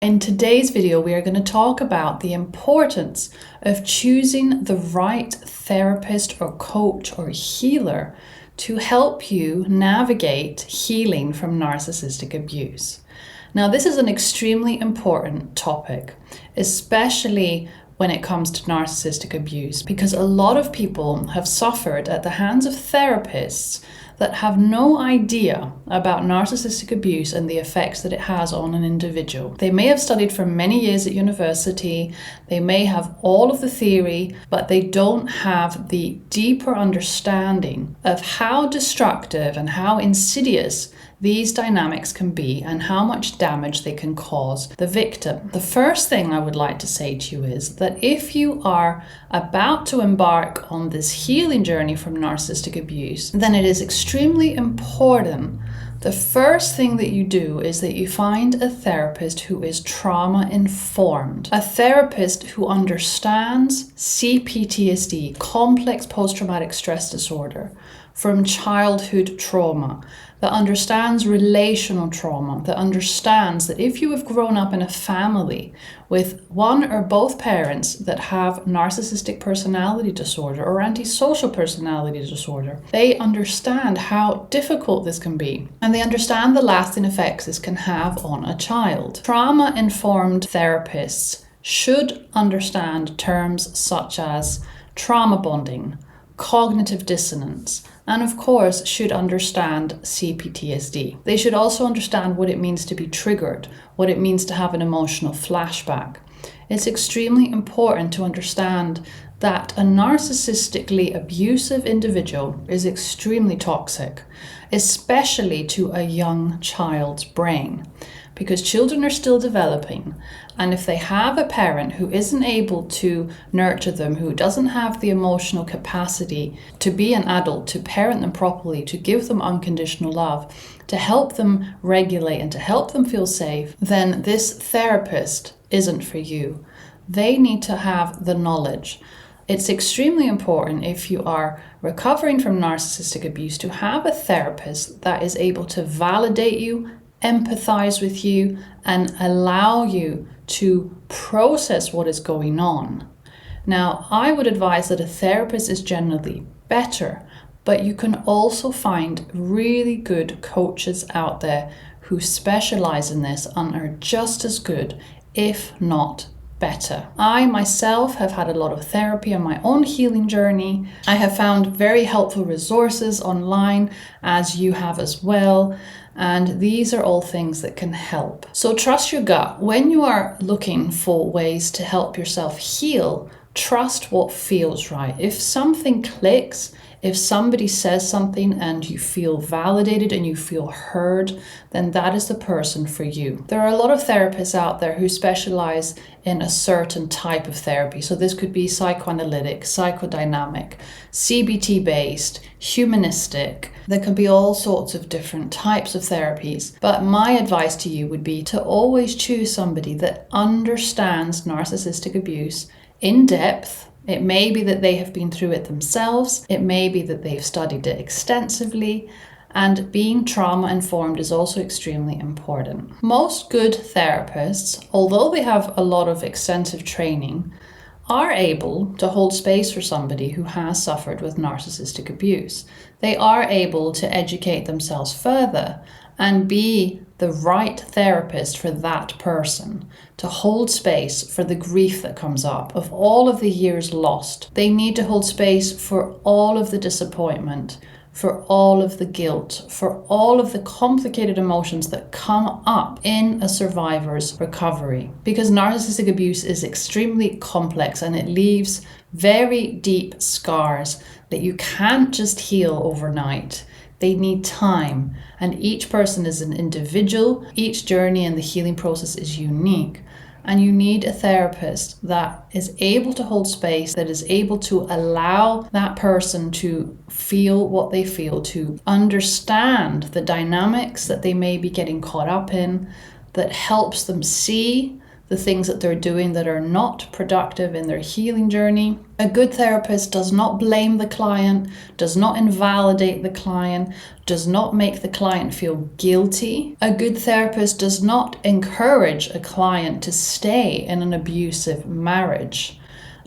In today's video, we are going to talk about the importance of choosing the right therapist or coach or healer to help you navigate healing from narcissistic abuse. Now, this is an extremely important topic, especially when it comes to narcissistic abuse, because a lot of people have suffered at the hands of therapists that have no idea about narcissistic abuse and the effects that it has on an individual. They may have studied for many years at university, they may have all of the theory, but they don't have the deeper understanding of how destructive and how insidious these dynamics can be and how much damage they can cause the victim. The first thing I would like to say to you is that if you are about to embark on this healing journey from narcissistic abuse, then it is extremely important. The first thing that you do is that you find a therapist who is trauma-informed, a therapist who understands CPTSD, complex post-traumatic stress disorder, from childhood trauma, that understands relational trauma, that understands that if you have grown up in a family with one or both parents that have narcissistic personality disorder or antisocial personality disorder, they understand how difficult this can be, and they understand the lasting effects this can have on a child. Trauma-informed therapists should understand terms such as trauma bonding, cognitive dissonance, and of course should understand CPTSD. They should also understand what it means to be triggered, what it means to have an emotional flashback. It's extremely important to understand that a narcissistically abusive individual is extremely toxic, especially to a young child's brain, because children are still developing, and if they have a parent who isn't able to nurture them, who doesn't have the emotional capacity to be an adult, to parent them properly, to give them unconditional love, to help them regulate and to help them feel safe, then this therapist isn't for you. They need to have the knowledge. It's extremely important if you are recovering from narcissistic abuse to have a therapist that is able to validate you, empathize with you, and allow you to process what is going on. Now, I would advise that a therapist is generally better, but you can also find really good coaches out there who specialize in this and are just as good, if not better. I myself have had a lot of therapy on my own healing journey. I have found very helpful resources online, as you have as well. And these are all things that can help. So trust your gut. When you are looking for ways to help yourself heal, trust what feels right. If something clicks, if somebody says something and you feel validated and you feel heard, then that is the person for you. There are a lot of therapists out there who specialize in a certain type of therapy. So this could be psychoanalytic, psychodynamic, CBT-based, humanistic. There can be all sorts of different types of therapies. But my advice to you would be to always choose somebody that understands narcissistic abuse in depth. It may be that they have been through it themselves. It may be that they've studied it extensively. And being trauma-informed is also extremely important. Most good therapists, although they have a lot of extensive training, are able to hold space for somebody who has suffered with narcissistic abuse. They are able to educate themselves further and be the right therapist for that person, to hold space for the grief that comes up of all of the years lost. They need to hold space for all of the disappointment, for all of the guilt, for all of the complicated emotions that come up in a survivor's recovery. Because narcissistic abuse is extremely complex and it leaves very deep scars that you can't just heal overnight. They need time, and each person is an individual. Each journey in the healing process is unique. And you need a therapist that is able to hold space, that is able to allow that person to feel what they feel, to understand the dynamics that they may be getting caught up in, that helps them see the things that they're doing that are not productive in their healing journey. A good therapist does not blame the client, does not invalidate the client, does not make the client feel guilty. A good therapist does not encourage a client to stay in an abusive marriage.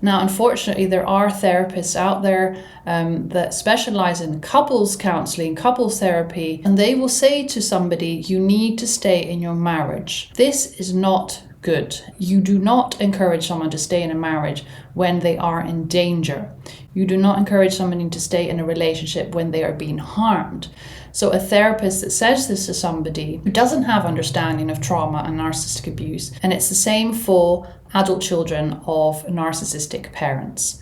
Now, unfortunately, there are therapists out there that specialize in couples counseling, couples therapy, and they will say to somebody, you need to stay in your marriage. This is not good. You do not encourage someone to stay in a marriage when they are in danger. You do not encourage somebody to stay in a relationship when they are being harmed. So a therapist that says this to somebody who doesn't have understanding of trauma and narcissistic abuse, and it's the same for adult children of narcissistic parents.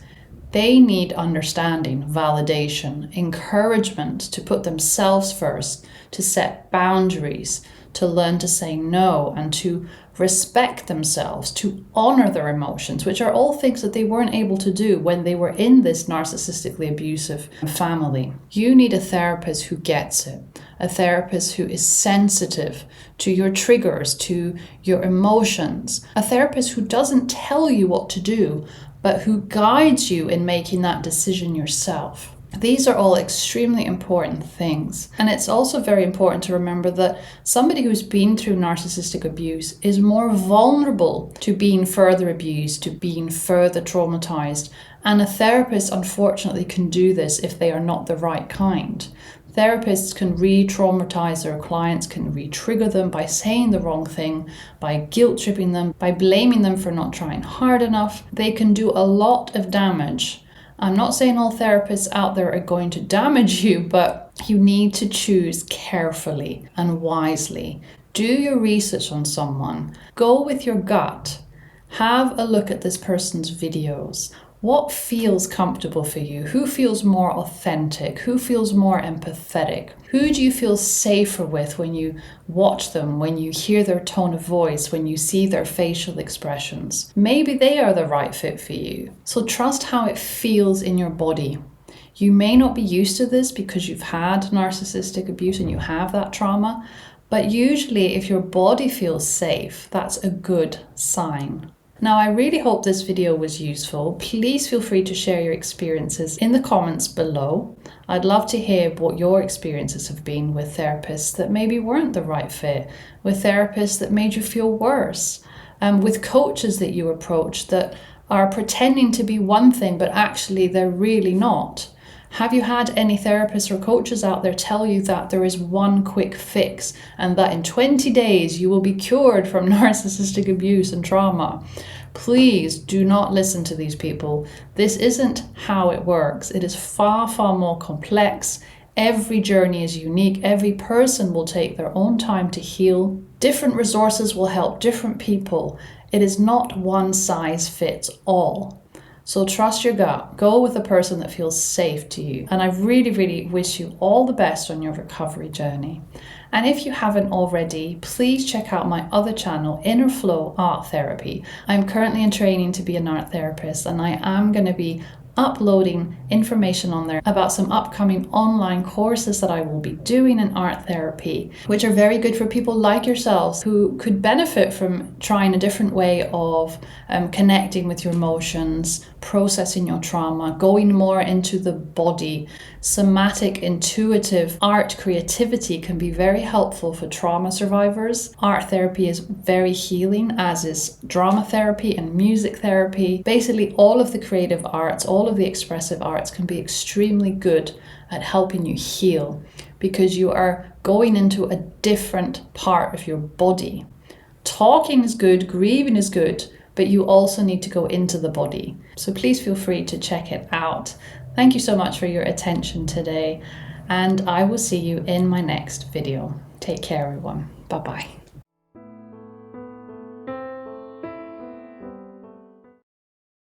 They need understanding, validation, encouragement to put themselves first, to set boundaries, to learn to say no, and to respect themselves, to honor their emotions, which are all things that they weren't able to do when they were in this narcissistically abusive family. You need a therapist who gets it, a therapist who is sensitive to your triggers, to your emotions, a therapist who doesn't tell you what to do, but who guides you in making that decision yourself. These are all extremely important things. And it's also very important to remember that somebody who's been through narcissistic abuse is more vulnerable to being further abused, to being further traumatized. And a therapist, unfortunately, can do this if they are not the right kind. Therapists can re-traumatize their clients, can re-trigger them by saying the wrong thing, by guilt-tripping them, by blaming them for not trying hard enough. They can do a lot of damage. I'm not saying all therapists out there are going to damage you, but you need to choose carefully and wisely. Do your research on someone. Go with your gut. Have a look at this person's videos. What feels comfortable for you? Who feels more authentic? Who feels more empathetic? Who do you feel safer with when you watch them, when you hear their tone of voice, when you see their facial expressions? Maybe they are the right fit for you. So trust how it feels in your body. You may not be used to this because you've had narcissistic abuse and you have that trauma, but usually if your body feels safe, that's a good sign. Now, I really hope this video was useful. Please feel free to share your experiences in the comments below. I'd love to hear what your experiences have been with therapists that maybe weren't the right fit, with therapists that made you feel worse, with coaches that you approached that are pretending to be one thing, but actually they're really not. Have you had any therapists or coaches out there tell you that there is one quick fix and that in 20 days you will be cured from narcissistic abuse and trauma? Please do not listen to these people. This isn't how it works. It is far, far more complex. Every journey is unique. Every person will take their own time to heal. Different resources will help different people. It is not one size fits all. So trust your gut. Go with a person that feels safe to you. And I really, really wish you all the best on your recovery journey. And if you haven't already, please check out my other channel, Inner Flow Art Therapy. I'm currently in training to be an art therapist, and I am going to be uploading information on there about some upcoming online courses that I will be doing in art therapy, which are very good for people like yourselves who could benefit from trying a different way of connecting with your emotions, processing your trauma, going more into the body. Somatic, intuitive art creativity can be very helpful for trauma survivors. Art therapy is very healing, as is drama therapy and music therapy. Basically, all of the creative arts, all of the expressive arts can be extremely good at helping you heal because you are going into a different part of your body. Talking is good, grieving is good, but you also need to go into the body. So please feel free to check it out. Thank you so much for your attention today, and I will see you in my next video. Take care, everyone. Bye-bye.